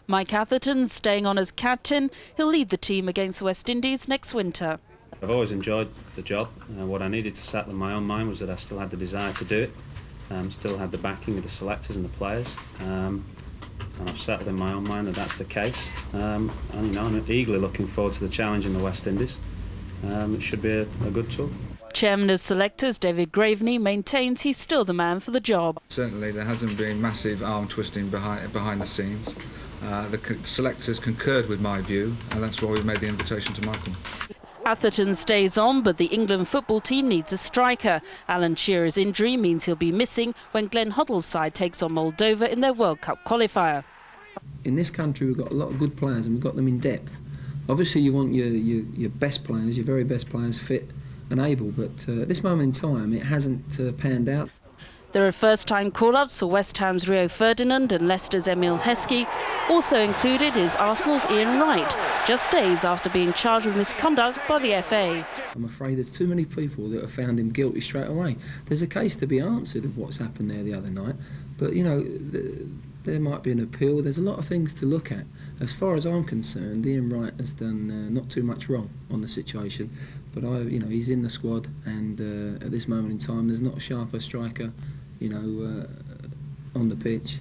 Mike Atherton staying on as captain. He'll lead the team against the West Indies next winter. I've always enjoyed the job. What I needed to settle in my own mind was that I still had the desire to do it. Still had the backing of the selectors and the players. And I've settled in my own mind that that's the case. And I'm eagerly looking forward to the challenge in the West Indies. It should be a good tour. Chairman of selectors David Graveney maintains he's still the man for the job. Certainly there hasn't been massive arm twisting behind the scenes. The selectors concurred with my view, and that's why we made the invitation to Michael. Atherton stays on, but the England football team needs a striker. Alan Shearer's injury means he'll be missing when Glenn Hoddle's side takes on Moldova in their World Cup qualifier. In this country we've got a lot of good players and we've got them in depth. Obviously you want your best players, your very best players fit and able, but at this moment in time it hasn't panned out. There are first-time call-ups for West Ham's Rio Ferdinand and Leicester's Emil Heskey. Also included is Arsenal's Ian Wright, just days after being charged with misconduct by the FA. I'm afraid there's too many people that have found him guilty straight away. There's a case to be answered of what's happened there the other night, but you know, there might be an appeal. There's a lot of things to look at. As far as I'm concerned, Ian Wright has done not too much wrong on the situation, but he's in the squad, and at this moment in time there's not a sharper striker on the pitch.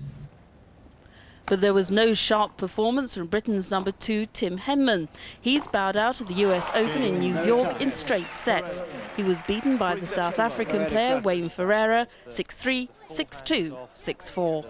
But there was no sharp performance from Britain's number 2, Tim Henman. He's bowed out of the US Open in New York in straight sets. He was beaten by the South African player Wayne Ferreira 6-3, 6-2, 6-4.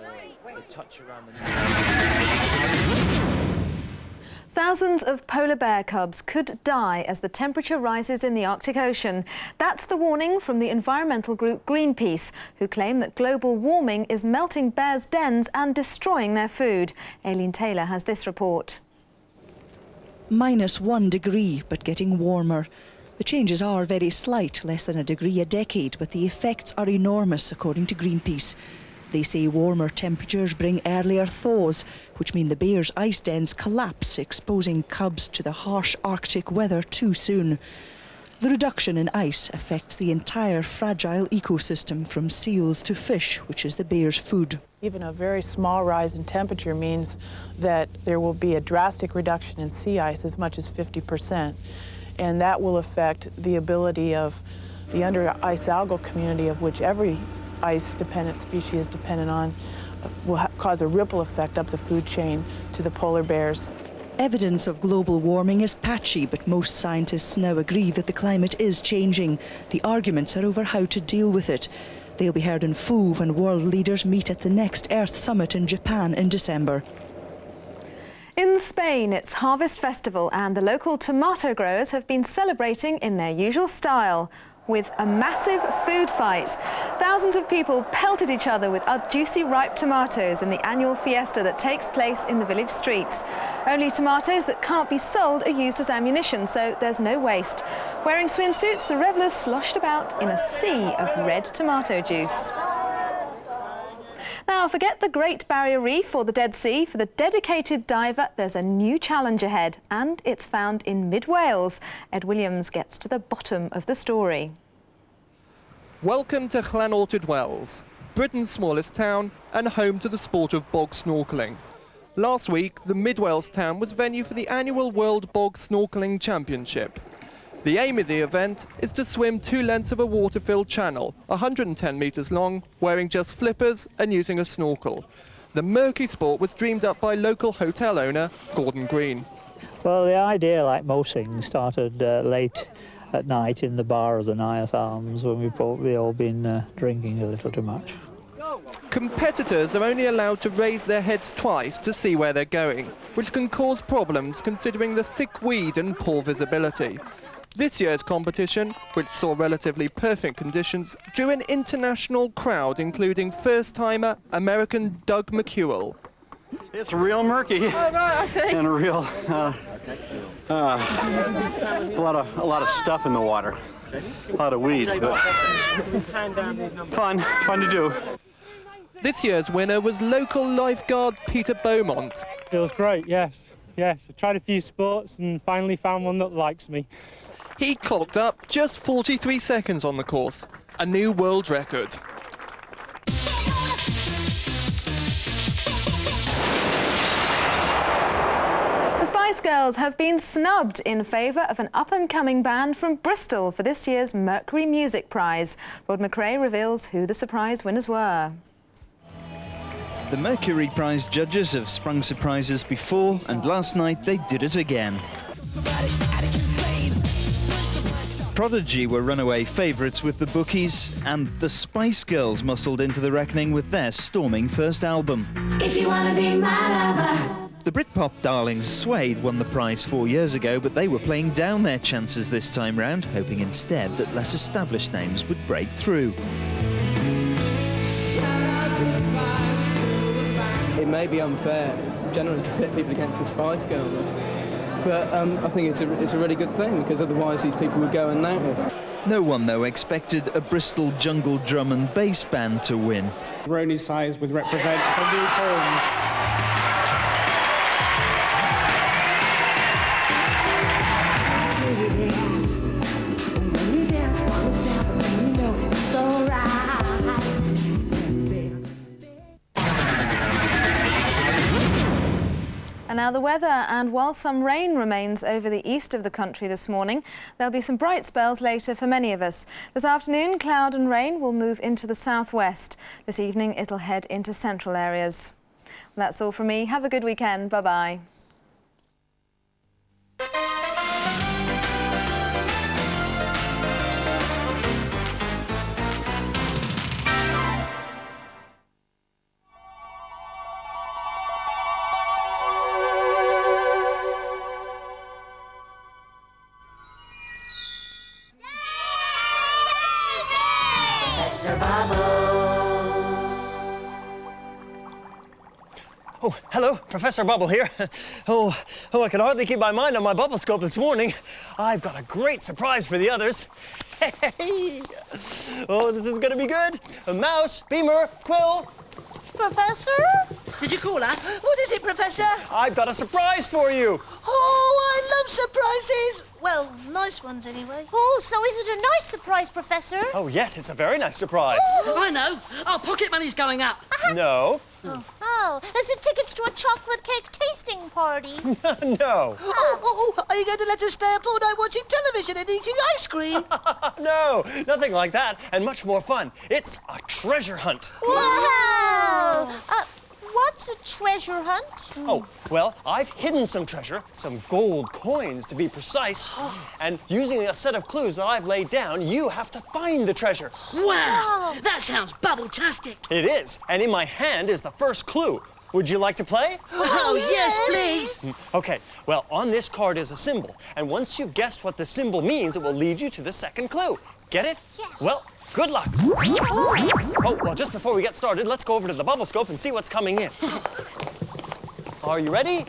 Thousands of polar bear cubs could die as the temperature rises in the Arctic Ocean. That's the warning from the environmental group Greenpeace, who claim that global warming is melting bears' dens and destroying their food. Aileen Taylor has this report. -1 degree, but getting warmer. The changes are very slight, less than a degree a decade, but the effects are enormous, according to Greenpeace. They say warmer temperatures bring earlier thaws, which mean the bears' ice dens collapse, exposing cubs to the harsh Arctic weather too soon. The reduction in ice affects the entire fragile ecosystem, from seals to fish, which is the bears' food. Even a very small rise in temperature means that there will be a drastic reduction in sea ice, as much as 50%. And that will affect the ability of the under-ice algal community, of which every ice-dependent species is dependent on, will cause a ripple effect up the food chain to the polar bears. Evidence of global warming is patchy, but most scientists now agree that the climate is changing. The arguments are over how to deal with it. They'll be heard in full when world leaders meet at the next Earth Summit in Japan in December. In Spain, it's Harvest Festival, and the local tomato growers have been celebrating in their usual style, with a massive food fight. Thousands of people pelted each other with juicy ripe tomatoes in the annual fiesta that takes place in the village streets. Only tomatoes that can't be sold are used as ammunition, so there's no waste. Wearing swimsuits, the revellers sloshed about in a sea of red tomato juice. Now, forget the Great Barrier Reef or the Dead Sea. For the dedicated diver, there's a new challenge ahead, and it's found in mid-Wales. Ed Williams gets to the bottom of the story. Welcome to Allotted Wells, Britain's smallest town and home to the sport of bog snorkelling. Last week, the Mid-Wales town was venue for the annual World Bog Snorkelling Championship. The aim of the event is to swim 2 lengths of a water-filled channel, 110 metres long, wearing just flippers and using a snorkel. The murky sport was dreamed up by local hotel owner Gordon Green. Well, the idea, like most things, started late at night in the bar of the Nias Arms, when we've probably all been drinking a little too much. Competitors are only allowed to raise their heads twice to see where they're going, which can cause problems considering the thick weed and poor visibility. This year's competition, which saw relatively perfect conditions, drew an international crowd, including first-timer American Doug McEwell. It's real murky. Oh, right, I see. And real, a lot of stuff in the water. A lot of weeds, but fun to do. This year's winner was local lifeguard Peter Beaumont. It was great, yes. I tried a few sports and finally found one that likes me. He clocked up just 43 seconds on the course, a new world record. Girls have been snubbed in favour of an up-and-coming band from Bristol for this year's Mercury Music Prize. Rod McRae reveals who the surprise winners were. The Mercury Prize judges have sprung surprises before, and last night they did it again. Prodigy were runaway favourites with the bookies, and the Spice Girls muscled into the reckoning with their storming first album. If you wanna be my lover. The Britpop darlings Suede won the prize 4 years ago, but they were playing down their chances this time round, hoping instead that less established names would break through. It may be unfair generally to pit people against the Spice Girls, but I think it's a really good thing, because otherwise these people would go unnoticed. No one, though, expected a Bristol jungle drum and bass band to win. Rony size would represent for new forms. And now the weather, and while some rain remains over the east of the country this morning, there'll be some bright spells later for many of us. This afternoon, cloud and rain will move into the southwest. This evening, it'll head into central areas. Well, that's all from me. Have a good weekend. Bye-bye. Oh, hello, Professor Bubble here. Oh, I could hardly keep my mind on my Bubblescope this morning. I've got a great surprise for the others. Hey! Oh, this is gonna be good. Mouse, Beamer, Quill. Professor? Did you call us? What is it, Professor? I've got a surprise for you. Oh, I love surprises. Well, nice ones anyway. Oh, so is it a nice surprise, Professor? Oh, yes, it's a very nice surprise. Oh, I know. Our pocket money's going up. No. Oh, is it tickets to a chocolate cake tasting party? No. Are you going to let us stay up all night watching television and eating ice cream? No, nothing like that, and much more fun. It's a treasure hunt. Wow! What's a treasure hunt? Oh, well, I've hidden some treasure, some gold coins to be precise, and using a set of clues that I've laid down, you have to find the treasure. Wow! That sounds bubble-tastic. It is, and in my hand is the first clue. Would you like to play? Oh, yes, please. Okay, well, on this card is a symbol, and once you've guessed what the symbol means, it will lead you to the second clue. Get it? Yeah. Well, good luck. Oh, well, just before we get started, let's go over to the Bubblescope and see what's coming in. Are you ready?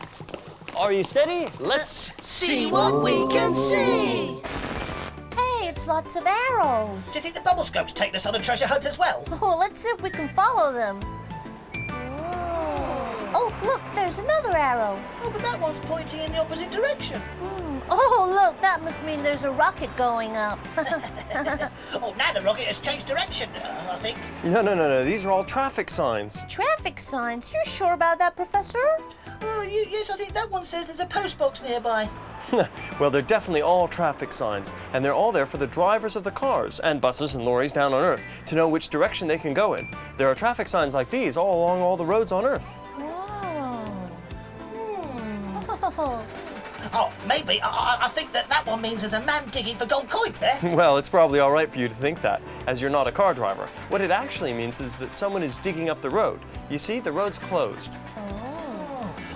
Are you steady? Let's see what we can see. Hey, it's lots of arrows. Do you think the Bubblescope's taking us on a treasure hunt as well? Oh, let's see if we can follow them. Oh, look, there's another arrow. Oh, but that one's pointing in the opposite direction. Oh, look, that must mean there's a rocket going up. Oh, now the rocket has changed direction, I think. No. These are all traffic signs. Traffic signs? You sure about that, Professor? Yes, I think that one says there's a postbox nearby. Well, they're definitely all traffic signs, and they're all there for the drivers of the cars and buses and lorries down on Earth to know which direction they can go in. There are traffic signs like these all along all the roads on Earth. Oh, maybe. I think that one means there's a man digging for gold coins there. Well, it's probably all right for you to think that, as you're not a car driver. What it actually means is that someone is digging up the road. You see, the road's closed.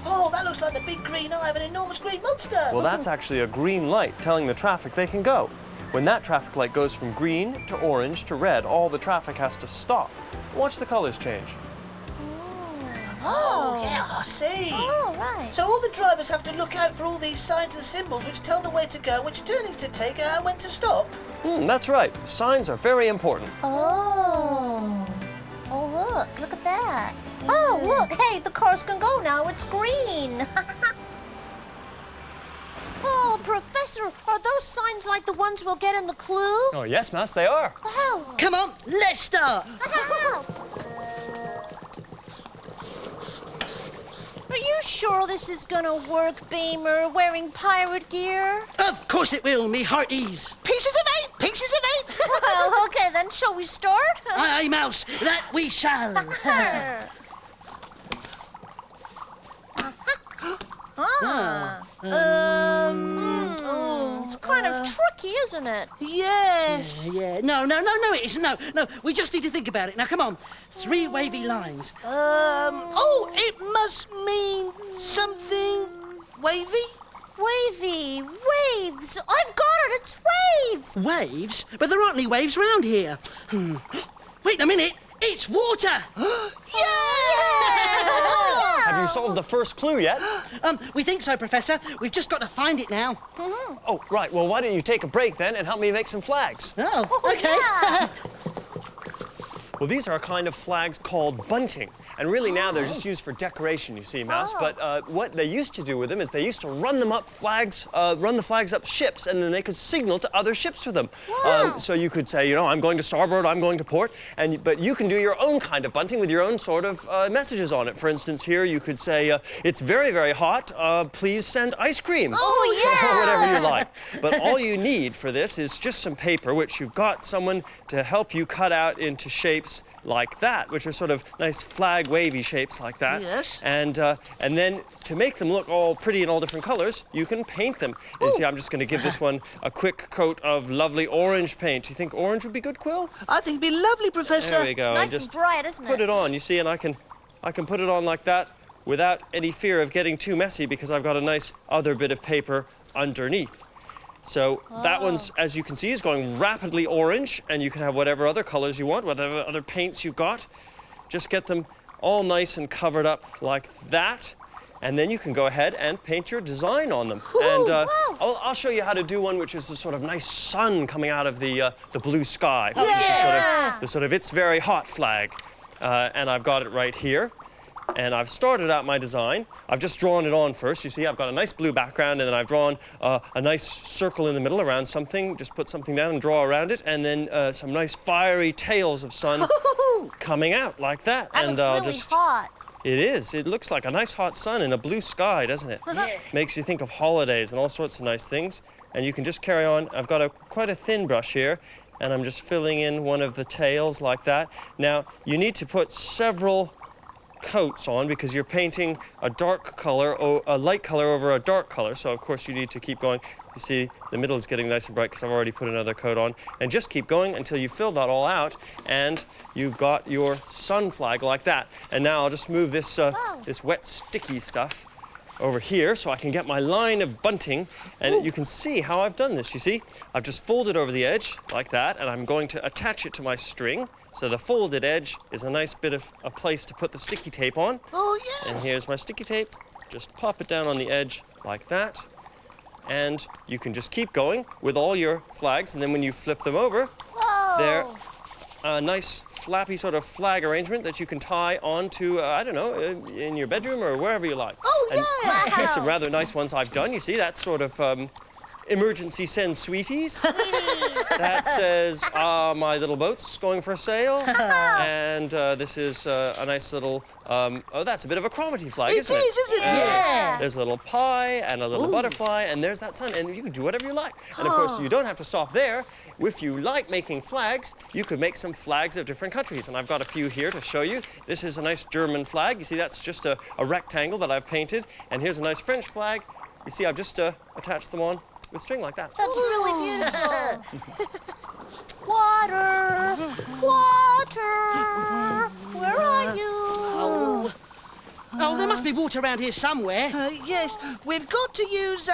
Oh, that looks like the big green eye of an enormous green monster. Well, that's actually a green light telling the traffic they can go. When that traffic light goes from green to orange to red, all the traffic has to stop. Watch the colors change. Oh, yeah, I see. Oh, right. So all the drivers have to look out for all these signs and symbols which tell them where to go, which turnings to take, and when to stop. That's right. Signs are very important. Oh, look at that. Oh, look, hey, the cars can go now. It's green. Oh, Professor, are those signs like the ones we'll get in the clue? Oh, yes, Mouse, they are. Wow. Come on, let's start. Are you sure? sure this is gonna work, Beamer, wearing pirate gear? Of course it will, me hearties. Pieces of 8, pieces of 8. Well, okay then, shall we start? Aye, Mouse, that we shall. It's kind of tricky, isn't it? Yes. Yeah. No, it isn't. No, we just need to think about it. Now, come on. 3 wavy lines. It must mean something wavy? Wavy, waves. I've got it, it's waves. Waves? But there aren't any waves round here. Wait a minute. It's water. Have you solved the first clue yet? We think so, Professor. We've just got to find it now. Oh, right. Well, why don't you take a break then and help me make some flags? Oh, okay. Yeah. Well, these are a kind of flags called bunting. And really now they're just used for decoration, you see, Mouse. But what they used to do with them is they used to run them up flags, run the flags up ships, and then they could signal to other ships with them. So you could say, you know, I'm going to starboard, I'm going to port, but you can do your own kind of bunting with your own sort of messages on it. For instance, here you could say, it's very, very hot, please send ice cream. Oh, yeah! Or whatever you like. But all you need for this is just some paper, which you've got someone to help you cut out into shapes like that, which are sort of nice flag wavy shapes like that. Yes. And then to make them look all pretty in all different colors, you can paint them. You see, I'm just going to give this one a quick coat of lovely orange paint. Do you think orange would be good, Quill? I think it'd be lovely, Professor. There we go. It's nice and bright, isn't it? Put it on, you see, and I can put it on like that without any fear of getting too messy because I've got a nice other bit of paper underneath. So that one's, as you can see, is going rapidly orange, and you can have whatever other colors you want, whatever other paints you've got. Just get them all nice and covered up like that, and then you can go ahead and paint your design on them. And I'll show you how to do one which is a sort of nice sun coming out of the blue sky. Which is the sort of It's Very Hot flag. And I've got it right here. And I've started out my design. I've just drawn it on first. You see, I've got a nice blue background, and then I've drawn a nice circle in the middle around something. Just put something down and draw around it, and then some nice fiery tails of sun coming out like that. That looks really hot. It is. It looks like a nice hot sun in a blue sky, doesn't it? Makes you think of holidays and all sorts of nice things. And you can just carry on. I've got quite a thin brush here, and I'm just filling in one of the tails like that. Now, you need to put several coats on because you're painting a dark color or a light color over a dark color, so of course you need to keep going. You see the middle is getting nice and bright because I've already put another coat on, and just keep going until you fill that all out and you've got your sun flag like that. And now I'll just move this this wet sticky stuff over here so I can get my line of bunting, and you can see how I've done this. You see, I've just folded over the edge like that, and I'm going to attach it to my string. So the folded edge is a nice bit of a place to put the sticky tape on. Oh, yeah. And here's my sticky tape. Just pop it down on the edge like that. And you can just keep going with all your flags. And then when you flip them over, they're a nice flappy sort of flag arrangement that you can tie onto, I don't know, in your bedroom or wherever you like. Oh, yeah. And here's some rather nice ones I've done. You see, that sort of emergency send sweeties. That says, my little boat's going for a sail. And this is a nice little, oh, that's a bit of a Chromety flag, isn't it? It is, isn't it? Yeah. There's a little pie and a little butterfly, and there's that sun, and you can do whatever you like. And of course, you don't have to stop there. If you like making flags, you could make some flags of different countries, and I've got a few here to show you. This is a nice German flag. You see, that's just a rectangle that I've painted, and here's a nice French flag. You see, I've just attached them on with string like that. That's really beautiful. Water, water, where are you? Oh, there must be water around here somewhere. Yes, we've got to use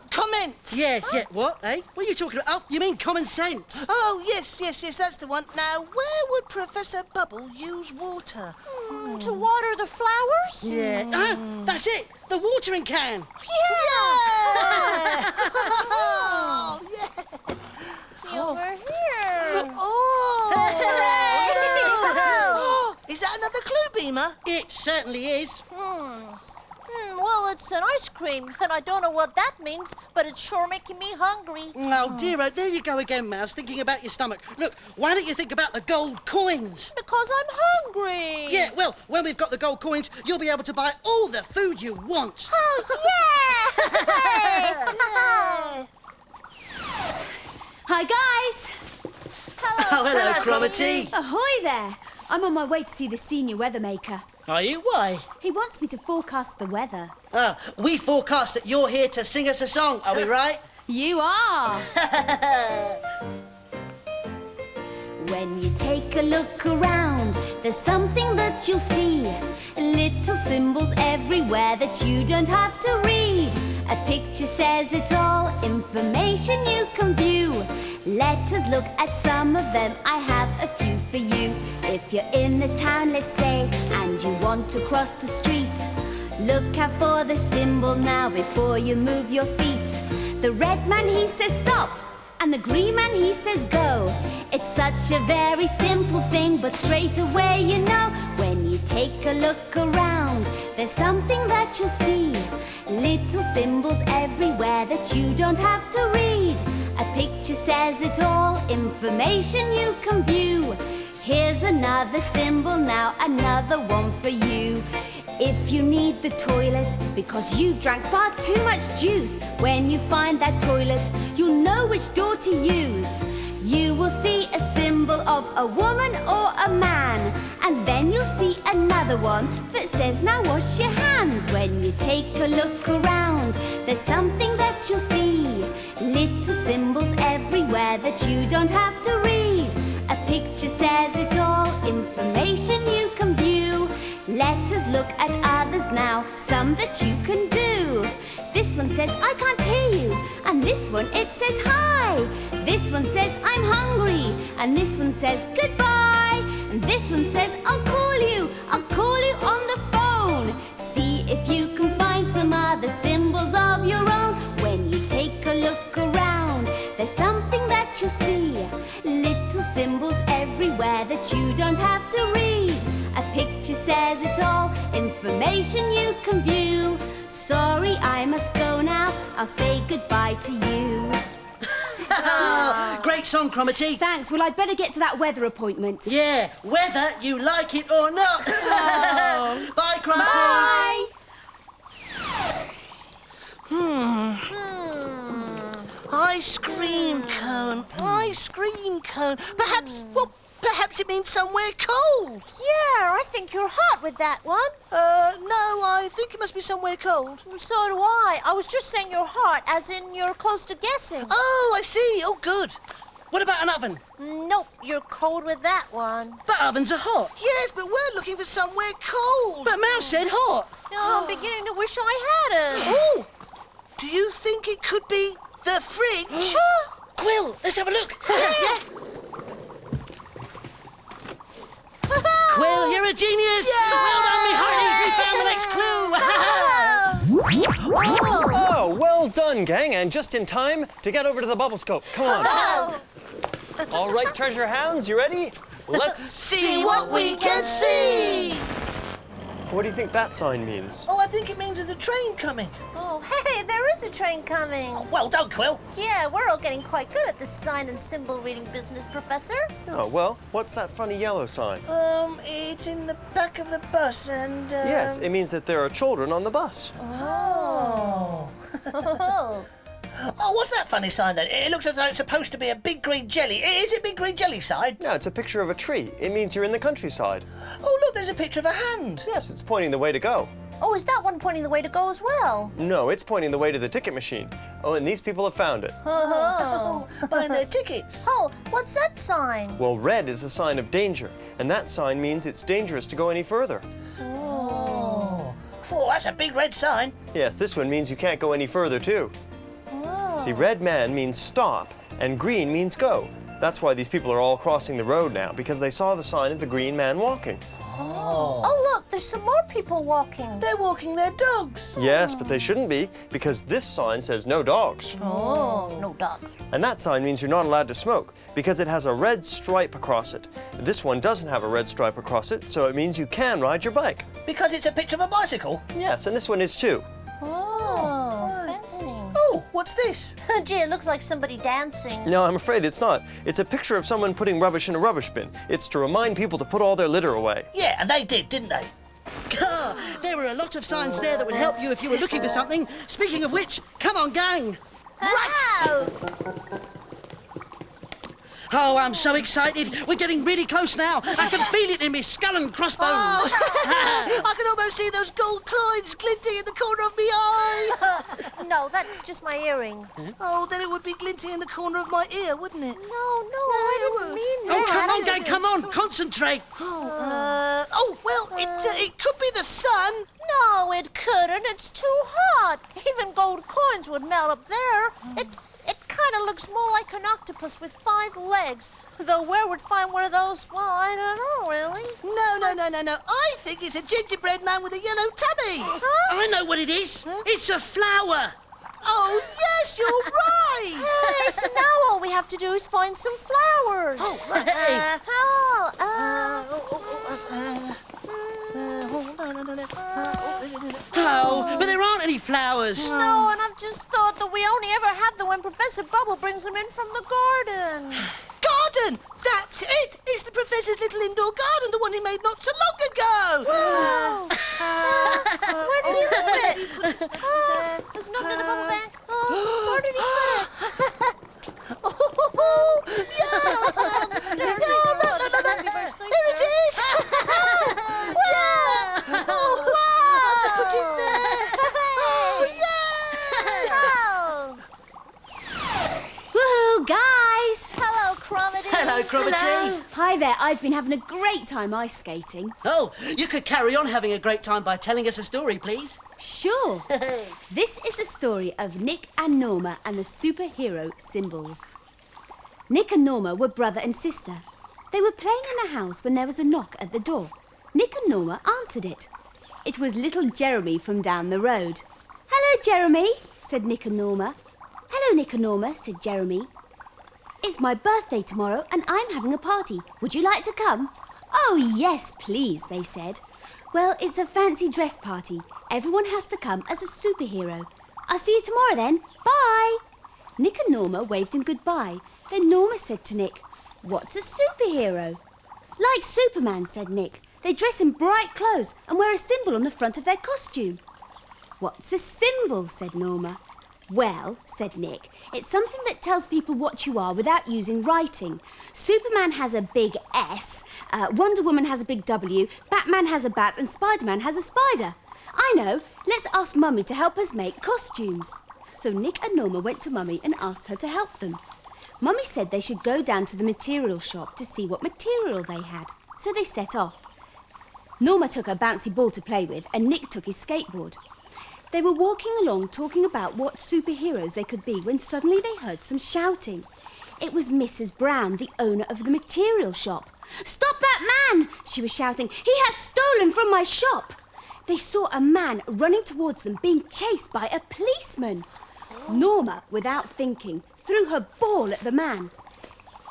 comment. Yes, yeah. What, eh? What are you talking about? Oh, you mean common sense? Oh, yes, that's the one. Now, where would Professor Bubble use water? To water the flowers? Yeah. That's it. The watering can. Yeah! Oh, yeah. See over here. Is that another clue, Beamer? It certainly is. Well, it's an ice cream, and I don't know what that means, but it's sure making me hungry. Oh, dear, there you go again, Mouse, thinking about your stomach. Look, why don't you think about the gold coins? Because I'm hungry. Yeah, well, when we've got the gold coins, you'll be able to buy all the food you want. Oh, yeah! Yeah. Hi, guys. Oh, hello, Chromety. Ahoy there. I'm on my way to see the senior weathermaker. Are you? Why? He wants me to forecast the weather. We forecast that you're here to sing us a song, are we right? You are. When you take a look around, there's something that you'll see. Little symbols everywhere that you don't have to read. A picture says it all, information you can view. Let us look at some of them, I have a few for you. If you're in the town, let's say, and you want to cross the street, look out for the symbol now before you move your feet. The red man, he says stop, and the green man, he says go. It's such a very simple thing, but straight away you know. When you take a look around, there's something that you'll see. Little symbols everywhere that you don't have to read. A picture says it all, information you can view. Here's another symbol now, another one for you. If you need the toilet because you've drank far too much juice, when you find that toilet, you'll know which door to use. You will see a symbol of a woman or a man, and then you'll see another one that says, now wash your hands. When you take a look around, there's something that you'll see. Little symbols everywhere that you don't have to read. A picture says it all, information you can view. Let us look at others now, some that you can do. This one says, I can't hear you. And this one, it says hi. This one says, I'm hungry. And this one says, goodbye. And this one says, I'll call you on the phone. See if you can find some other symbols of your own. When you take a look around, there's something that you'll see. Little symbols everywhere that you don't have to read. A picture says it all, information you can view. Sorry, I must go now, I'll say goodbye to you. Great song, Chromety. Thanks, well, I'd better get to that weather appointment. Yeah, whether you like it or not. Oh. Bye, Chromety. Bye. Ice cream cone, ice cream cone. Perhaps it means somewhere cold. Yeah, I think you're hot with that one. No, I think it must be somewhere cold. So do I. I was just saying you're hot, as in you're close to guessing. Oh, I see. Oh, good. What about an oven? Nope, you're cold with that one. But ovens are hot. Yes, but we're looking for somewhere cold. But Mouse said hot. No, I'm beginning to wish I had it. Oh, do you think it could be the fridge? Quill, let's have a look. Yeah. Quill, you're a genius! Yeah. Well done, me hearties! We found the next clue! Oh, well done, gang, and just in time to get over to the Bubblescope. Come on. All right, treasure hounds, you ready? Let's See what we can see! What do you think that sign means? Oh, I think it means there's a train coming. Oh, hey, there is a train coming. Oh, well done, Quill. Yeah, we're all getting quite good at this sign and symbol reading business, Professor. Oh, well, what's that funny yellow sign? It's in the back of the bus and, Yes, it means that there are children on the bus. Oh. Oh, what's that funny sign then? It looks as though it's supposed to be a big green jelly. Is it big green jelly sign? Yeah, it's a picture of a tree. It means you're in the countryside. Oh, look, there's a picture of a hand. Yes, it's pointing the way to go. Oh, is that one pointing the way to go as well? No, it's pointing the way to the ticket machine. Oh, and these people have found it. Oh, buying their tickets. Oh, what's that sign? Well, red is a sign of danger, and that sign means it's dangerous to go any further. Oh, that's a big red sign. Yes, this one means you can't go any further, too. See, red man means stop, and green means go. That's why these people are all crossing the road now, because they saw the sign of the green man walking. Oh, look, there's some more people walking. They're walking their dogs. Yes, but they shouldn't be, because this sign says no dogs. Oh, no dogs. And that sign means you're not allowed to smoke, because it has a red stripe across it. This one doesn't have a red stripe across it, so it means you can ride your bike. Because it's a picture of a bicycle? Yes, and this one is too. Oh, fancy. Oh, what's this? Gee, it looks like somebody dancing. No, I'm afraid it's not. It's a picture of someone putting rubbish in a rubbish bin. It's to remind people to put all their litter away. Yeah, and they did, didn't they? There were a lot of signs there that would help you if you were looking for something. Speaking of which, come on, gang. Right. Oh, I'm so excited. We're getting really close now. I can feel it in my skull and crossbones. Oh. I can almost see those gold coins glinting in the corner of my eye. No, that's just my earring. Oh, then it would be glinting in the corner of my ear, wouldn't it? No, I didn't mean that. Oh, come on, gang, come on. Concentrate. Well, it could be the sun. No, it couldn't. It's too hot. Even gold coins would melt up there. It kind of looks more like an octopus with 5 legs. Though where would find one of those? Well, I don't know, really. No. I think it's a gingerbread man with a yellow tummy. Huh? I know what it is. It's a flower. Oh, yes, you're right. Hey, so now all we have to do is find some flowers. Oh, hey. Oh, but there aren't any flowers. No, and I've just thought that we only ever have them when Professor Bubble brings them in from the garden. Garden! That's it! It's the Professor's little indoor garden, the one he made not so long ago. Where did he leave it? There's nothing in the bubble bank. Where did he put it? Yeah! It's not on the stairs. No, here it is! Yeah! Oh, wow! I'll put it there. Oh, yeah! Woohoo, guys! Hello, Chromety. Hello, Chromety. Hi there, I've been having a great time ice skating. Oh, you could carry on having a great time by telling us a story, please. Sure. This is the story of Nick and Norma and the superhero symbols. Nick and Norma were brother and sister. They were playing in the house when there was a knock at the door. Nick and Norma answered it. It was little Jeremy from down the road. Hello, Jeremy, said Nick and Norma. Hello, Nick and Norma, said Jeremy. It's my birthday tomorrow and I'm having a party. Would you like to come? Oh, yes, please, they said. Well, it's a fancy dress party. Everyone has to come as a superhero. I'll see you tomorrow then. Bye. Nick and Norma waved him goodbye. Then Norma said to Nick, "What's a superhero?" Like Superman, said Nick. They dress in bright clothes and wear a symbol on the front of their costume. What's a symbol? Said Norma. Well, said Nick, it's something that tells people what you are without using writing. Superman has a big S, Wonder Woman has a big W, Batman has a bat and Spider-Man has a spider. I know, let's ask Mummy to help us make costumes. So Nick and Norma went to Mummy and asked her to help them. Mummy said they should go down to the material shop to see what material they had. So they set off. Norma took her bouncy ball to play with and Nick took his skateboard. They were walking along talking about what superheroes they could be when suddenly they heard some shouting. It was Mrs. Brown, the owner of the material shop. "Stop that man!" she was shouting. "He has stolen from my shop!" They saw a man running towards them being chased by a policeman. Norma, without thinking, threw her ball at the man.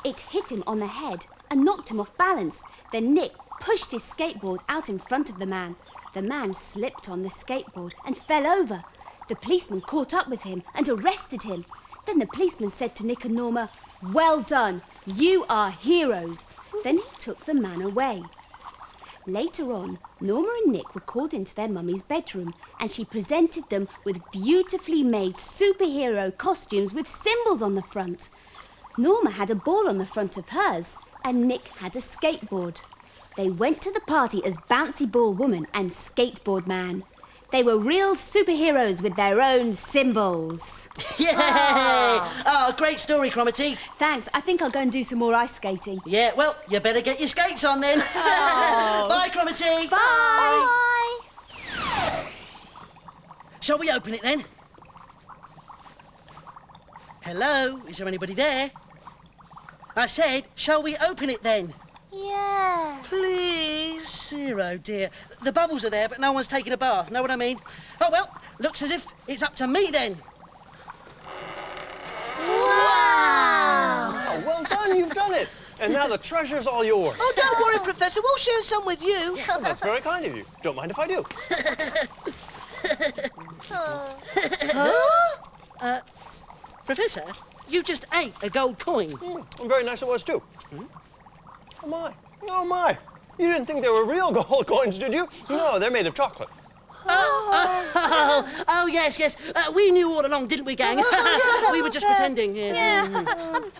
It hit him on the head and knocked him off balance. Then Nick pushed his skateboard out in front of the man. The man slipped on the skateboard and fell over. The policeman caught up with him and arrested him. Then the policeman said to Nick and Norma, "Well done, you are heroes." Then he took the man away. Later on, Norma and Nick were called into their mummy's bedroom and she presented them with beautifully made superhero costumes with symbols on the front. Norma had a ball on the front of hers and Nick had a skateboard. They went to the party as Bouncy Ball Woman and Skateboard Man. They were real superheroes with their own symbols. Yay! Oh, great story, Chromety. Thanks. I think I'll go and do some more ice skating. Yeah, well, you better get your skates on then. Oh. Bye, Chromety. Bye. Shall we open it then? Hello? Is there anybody there? I said, shall we open it then? Yeah. Please. dear, oh dear. The bubbles are there, but no one's taking a bath. Know what I mean? Oh, well, looks as if it's up to me then. Wow! Oh, well done, you've done it. And now the treasure's all yours. Oh, don't worry, Professor. We'll share some with you. Well, that's very kind of you. Don't mind if I do. Professor, you just ate a gold coin. Very nice it was, too. Oh, my. Oh, my. You didn't think they were real gold coins, did you? No, they're made of chocolate. Oh, yes. We knew all along, didn't we, gang? We were just pretending. Yeah.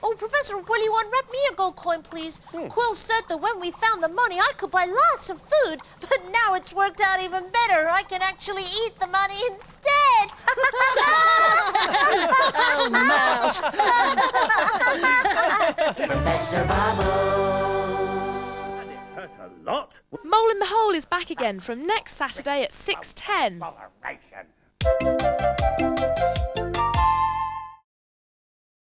Oh, Professor, will you unwrap me a gold coin, please? Quill said that when we found the money, I could buy lots of food, but now it's worked out even better. I can actually eat the money instead. Oh, Mouse. Professor Bubble. Mole in the Hole is back again from next Saturday at 6:10.